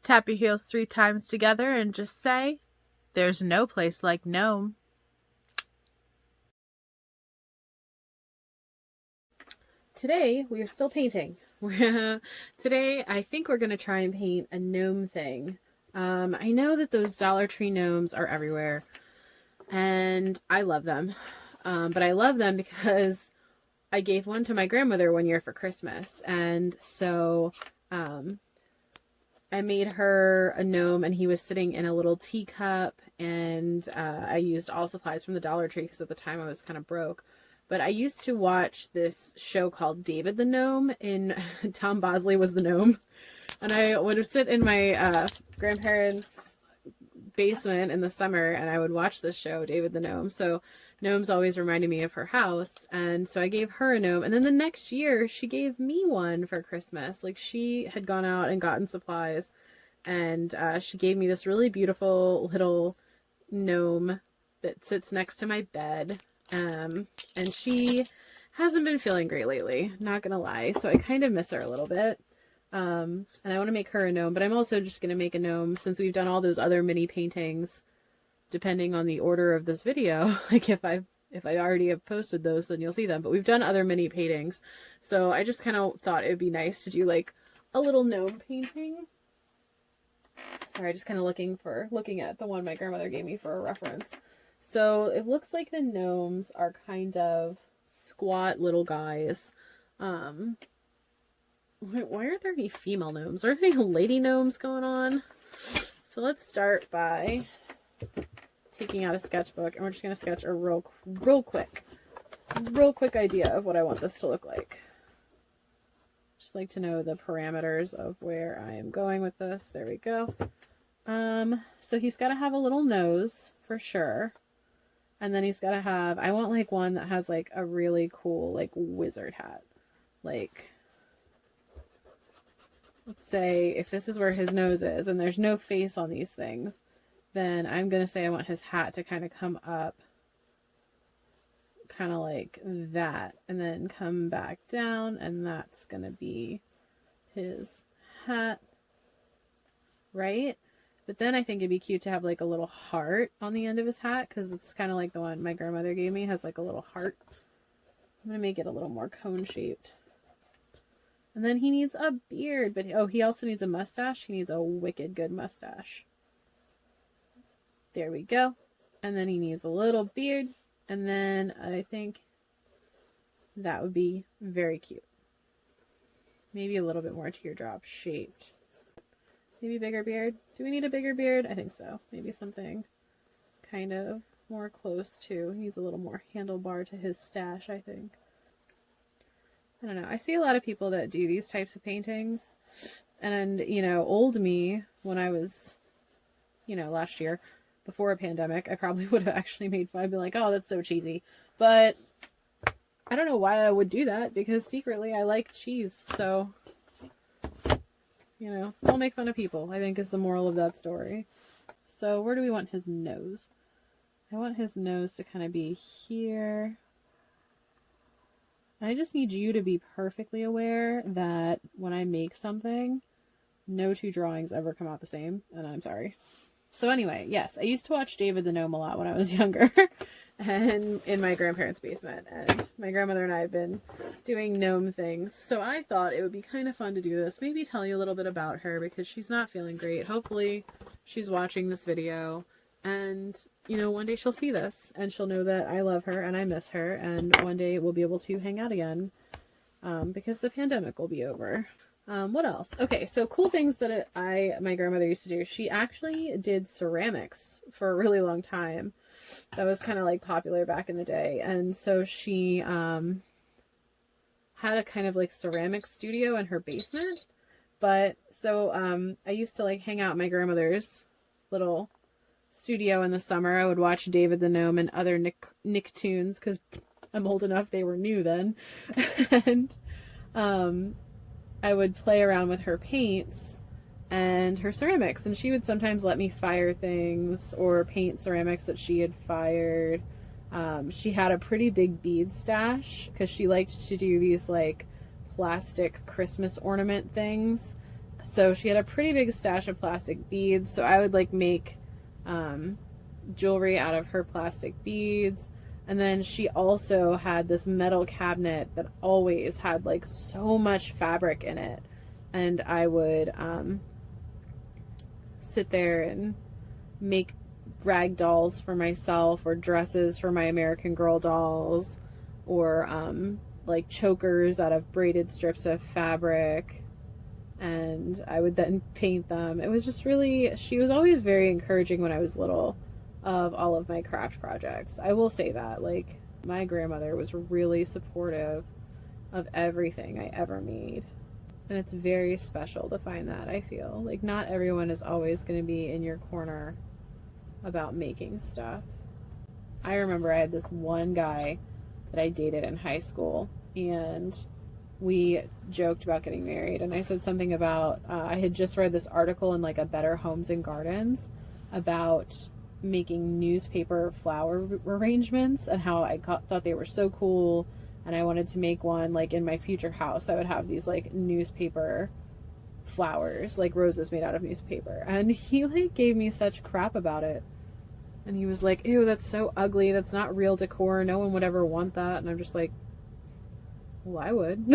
Tap your heels 3 times together and just say, there's no place like Gnome. Today, we are still painting. Today, I think we're going to try and paint a gnome thing. I know that those Dollar Tree gnomes are everywhere, and I love them. But I love them because I gave one to my grandmother one year for Christmas, and so I made her a gnome, and he was sitting in a little teacup, and I used all supplies from the Dollar Tree because at the time I was kind of broke. But I used to watch this show called David the Gnome, and Tom Bosley was the gnome. And I would sit in my grandparents' basement in the summer, and I would watch this show, David the Gnome. So gnomes always reminded me of her house, and so I gave her a gnome. And then the next year, she gave me one for Christmas. Like, she had gone out and gotten supplies, and she gave me this really beautiful little gnome that sits next to my bed. And she hasn't been feeling great lately, not gonna lie, so I kind of miss her a little bit. And I want to make her a gnome, but I'm also just gonna make a gnome since we've done all those other mini paintings. Depending on the order of this video, like if I already have posted those, then you'll see them, but we've done other mini paintings, so I just kind of thought it would be nice to do like a little gnome painting. Sorry, just kind of looking at the one my grandmother gave me for a reference. So it looks like the gnomes are kind of squat little guys. Why aren't there any female gnomes? Are there any lady gnomes going on? So let's start by taking out a sketchbook, and we're just going to sketch a real quick idea of what I want this to look like. Just like to know the parameters of where I am going with this. There we go. So he's got to have a little nose for sure. And then he's got to have, I want like one that has like a really cool like wizard hat. Like, let's say if this is where his nose is and there's no face on these things, then I'm going to say I want his hat to kind of come up kind of like that and then come back down, and that's going to be his hat, right? But then I think it'd be cute to have like a little heart on the end of his hat, because it's kind of like the one my grandmother gave me, has like a little heart. I'm going to make it a little more cone shaped. And then he needs a beard, but oh, he also needs a mustache. He needs a wicked good mustache. There we go. And then he needs a little beard, and then I think that would be very cute. Maybe a little bit more teardrop shaped. Maybe bigger beard. Do we need a bigger beard? I think so. Maybe something kind of more close to. He needs a little more handlebar to his stash, I think. I don't know. I see a lot of people that do these types of paintings. And, you know, old me, when I was, you know, last year, before a pandemic, I probably would have actually made fun. I'd be like, oh, that's so cheesy. But I don't know why I would do that, because secretly I like cheese. So, you know, don't make fun of people, I think is the moral of that story. So where do we want his nose? I want his nose to kind of be here. I just need you to be perfectly aware that when I make something, no two drawings ever come out the same, and I'm sorry. So anyway, yes, I used to watch David the Gnome a lot when I was younger and in my grandparents' basement, and my grandmother and I have been doing gnome things. So I thought it would be kind of fun to do this, maybe tell you a little bit about her, because she's not feeling great. Hopefully she's watching this video, and you know, one day she'll see this and she'll know that I love her and I miss her, and one day we'll be able to hang out again because the pandemic will be over. What else? Okay, so cool things that my grandmother used to do. She actually did ceramics for a really long time. That was kind of like popular back in the day. And so she had a kind of like ceramic studio in her basement. But so I used to like hang out at my grandmother's little studio in the summer. I would watch David the Gnome and other Nicktoons, because I'm old enough, they were new then. And I would play around with her paints and her ceramics, and she would sometimes let me fire things or paint ceramics that she had fired. She had a pretty big bead stash because she liked to do these like plastic Christmas ornament things. So she had a pretty big stash of plastic beads. So I would like make jewelry out of her plastic beads. And then she also had this metal cabinet that always had like so much fabric in it. And I would sit there and make rag dolls for myself or dresses for my American Girl dolls, or like chokers out of braided strips of fabric, and I would then paint them. It was just really, she was always very encouraging when I was little of all of my craft projects. I will say that, like, my grandmother was really supportive of everything I ever made. And it's very special to find that, I feel. Like, not everyone is always going to be in your corner about making stuff. I remember I had this one guy that I dated in high school, and we joked about getting married, and I said something about I had just read this article in like a Better Homes and Gardens about making newspaper flower arrangements and how I thought they were so cool, and I wanted to make one like in my future house. I would have these like newspaper flowers, like roses made out of newspaper, and he like gave me such crap about it. And he was like, ew, that's so ugly, that's not real decor, no one would ever want that. And I'm just like, well, I would.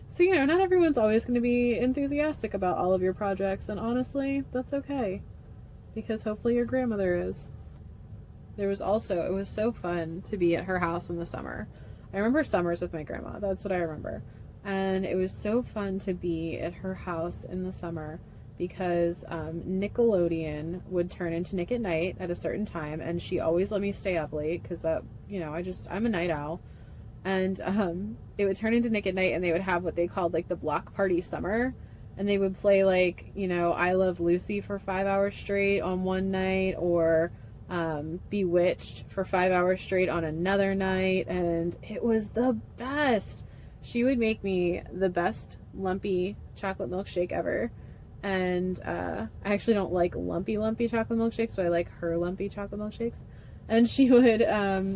So, you know, not everyone's always going to be enthusiastic about all of your projects, and honestly, that's okay, because hopefully your grandmother is. There was also, it was so fun to be at her house in the summer. I remember summers with my grandma, that's what I remember. And it was so fun to be at her house in the summer because Nickelodeon would turn into Nick at Night at a certain time, and she always let me stay up late because, you know, I'm a night owl. And it would turn into Nick at Night, and they would have what they called like the block party summer, and they would play like, you know, I Love Lucy for 5 hours straight on one night, or Bewitched for 5 hours straight on another night, and it was the best. She would make me the best lumpy chocolate milkshake ever, and I actually don't like lumpy chocolate milkshakes, but I like her lumpy chocolate milkshakes. And she would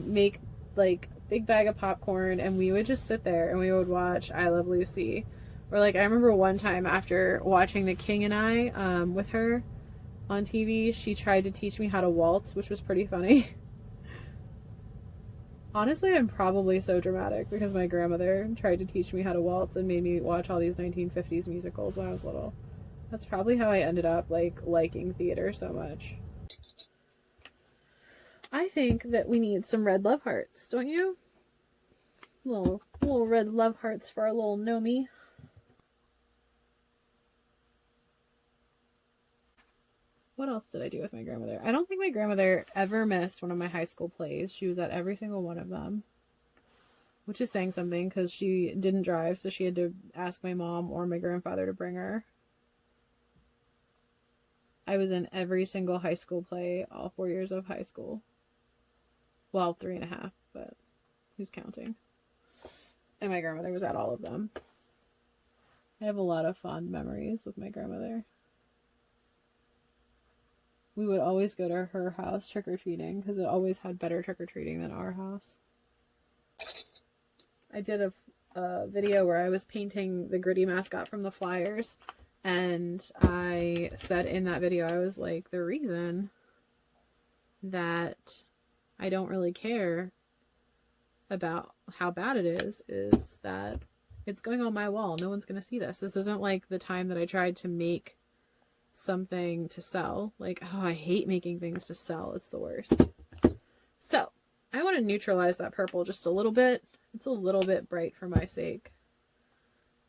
make like big bag of popcorn, and we would just sit there and we would watch I Love Lucy. Or like, I remember one time after watching The King and I with her on TV, she tried to teach me how to waltz, which was pretty funny. Honestly, I'm probably so dramatic because my grandmother tried to teach me how to waltz and made me watch all these 1950s musicals when I was little. That's probably how I ended up like liking theater so much. I think that we need some red love hearts, don't you? Little red love hearts for our little Gnome. What else did I do with my grandmother? I don't think my grandmother ever missed one of my high school plays. She was at every single one of them, which is saying something because she didn't drive, so she had to ask my mom or my grandfather to bring her. I was in every single high school play all 4 years of high school. Well, 3.5, but who's counting? And my grandmother was at all of them. I have a lot of fond memories with my grandmother. We would always go to her house trick-or-treating because it always had better trick-or-treating than our house. I did a video where I was painting the Gritty mascot from the Flyers, and I said in that video, I was like, the reason that I don't really care about how bad it is that it's going on my wall. No one's going to see this. This isn't like the time that I tried to make something to sell. Like, oh, I hate making things to sell. It's the worst. So I want to neutralize that purple just a little bit. It's a little bit bright for my sake.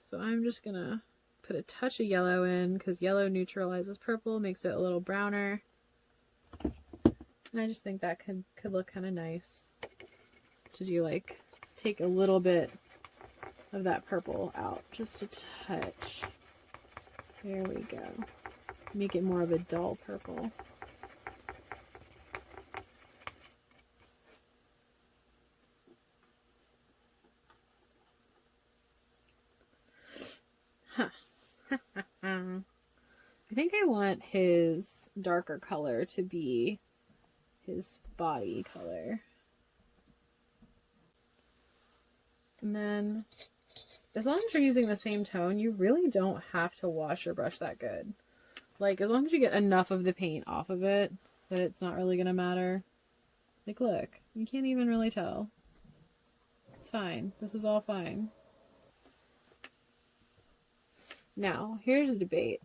So I'm just going to put a touch of yellow in because yellow neutralizes purple, makes it a little browner. And I just think that could look kind of nice. To do like, take a little bit of that purple out, just a touch. There we go. Make it more of a dull purple. Huh. I think I want his darker color to be his body color. And then as long as you're using the same tone, you really don't have to wash your brush that good. Like, as long as you get enough of the paint off of it, that it's not really gonna matter. Like, look, you can't even really tell. It's fine. This is all fine. Now, here's a debate.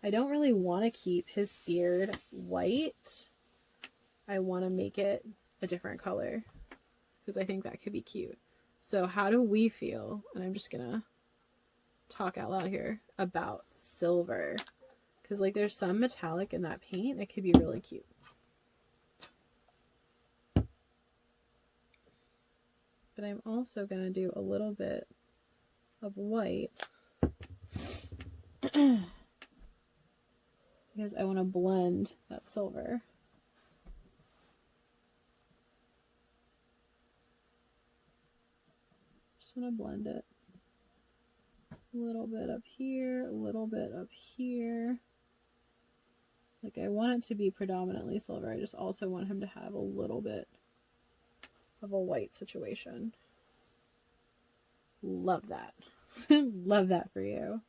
I don't really want to keep his beard white. I want to make it a different color because I think that could be cute. So how do we feel? And I'm just gonna talk out loud here about silver, because like there's some metallic in that paint that could be really cute. But I'm also gonna do a little bit of white because I want to blend that silver. Just want to blend it. A little bit up here, a little bit up here. Like, I want it to be predominantly silver. I just also want him to have a little bit of a white situation. Love that. Love that for you.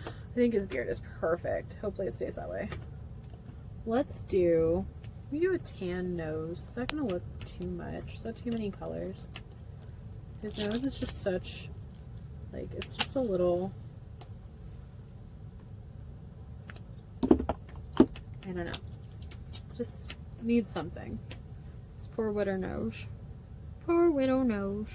I think his beard is perfect. Hopefully it stays that way. Let's do, we do a tan nose. Is that going to look too much? Is that too many colors? His nose is just such, like, it's just a little, I don't know. Just needs something. This poor widow nose. Poor widow nose.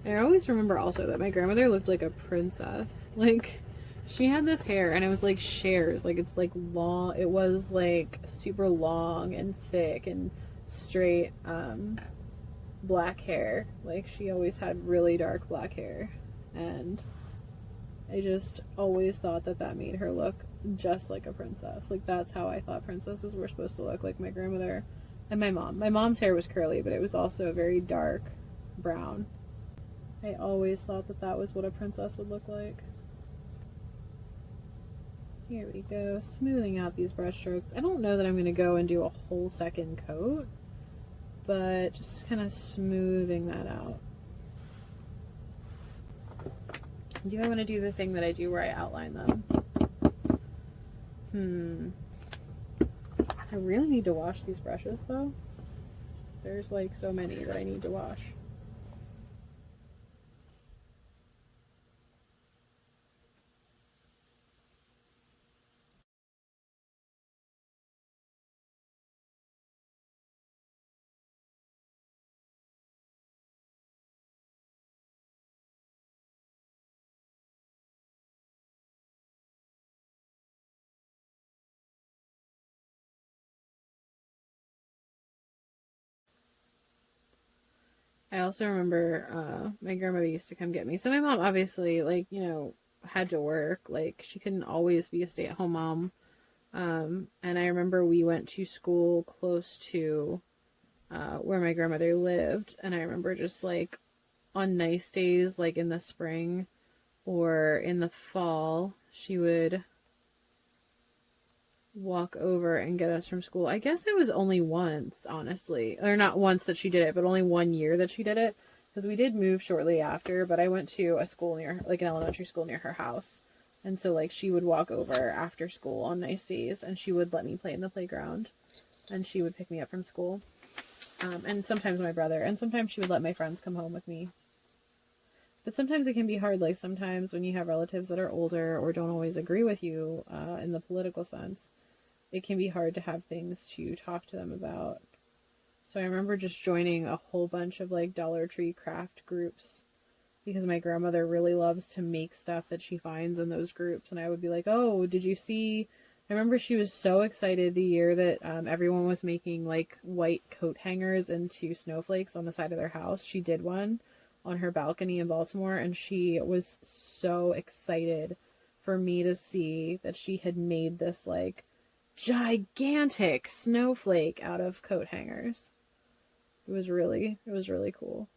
I always remember also that my grandmother looked like a princess. Like, she had this hair and it was like Cher's. Like, it's like long. It was like super long and thick and straight black hair. Like, she always had really dark black hair. And I just always thought that that made her look just like a princess. Like, that's how I thought princesses were supposed to look, like my grandmother and my mom. My mom's hair was curly, but it was also very dark brown. I always thought that that was what a princess would look like. Here we go, smoothing out these brush strokes. I don't know that I'm going to go and do a whole second coat, but just kind of smoothing that out. Do I want to do the thing that I do where I outline them? I really need to wash these brushes though. There's like so many that I need to wash. I also remember my grandmother used to come get me. So my mom obviously, like, you know, had to work. Like, she couldn't always be a stay-at-home mom. And I remember we went to school close to where my grandmother lived. And I remember just, like, on nice days, like in the spring or in the fall, she would walk over and get us from school. I guess it was only once, honestly. Or not once that she did it, but only 1 year that she did it. Because we did move shortly after, but I went to a school near, like an elementary school near her house. And so, like, she would walk over after school on nice days, and she would let me play in the playground. And she would pick me up from school. And sometimes my brother. And sometimes she would let my friends come home with me. But sometimes it can be hard. Like, sometimes when you have relatives that are older or don't always agree with you in the political sense, it can be hard to have things to talk to them about. So I remember just joining a whole bunch of like Dollar Tree craft groups because my grandmother really loves to make stuff that she finds in those groups. And I would be like, oh, did you see? I remember she was so excited the year that everyone was making like white coat hangers into snowflakes on the side of their house. She did one on her balcony in Baltimore, and she was so excited for me to see that she had made this like gigantic snowflake out of coat hangers. It was really cool.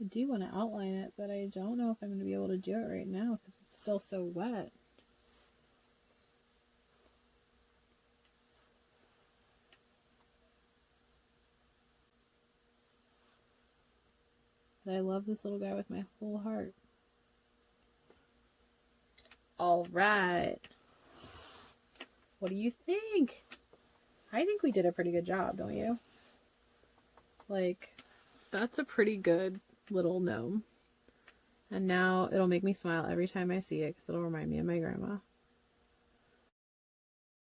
I do want to outline it, but I don't know if I'm going to be able to do it right now because it's still so wet. But I love this little guy with my whole heart. All right. What do you think? I think we did a pretty good job, don't you? Like, that's a pretty good little gnome. And now it'll make me smile every time I see it because it'll remind me of my grandma.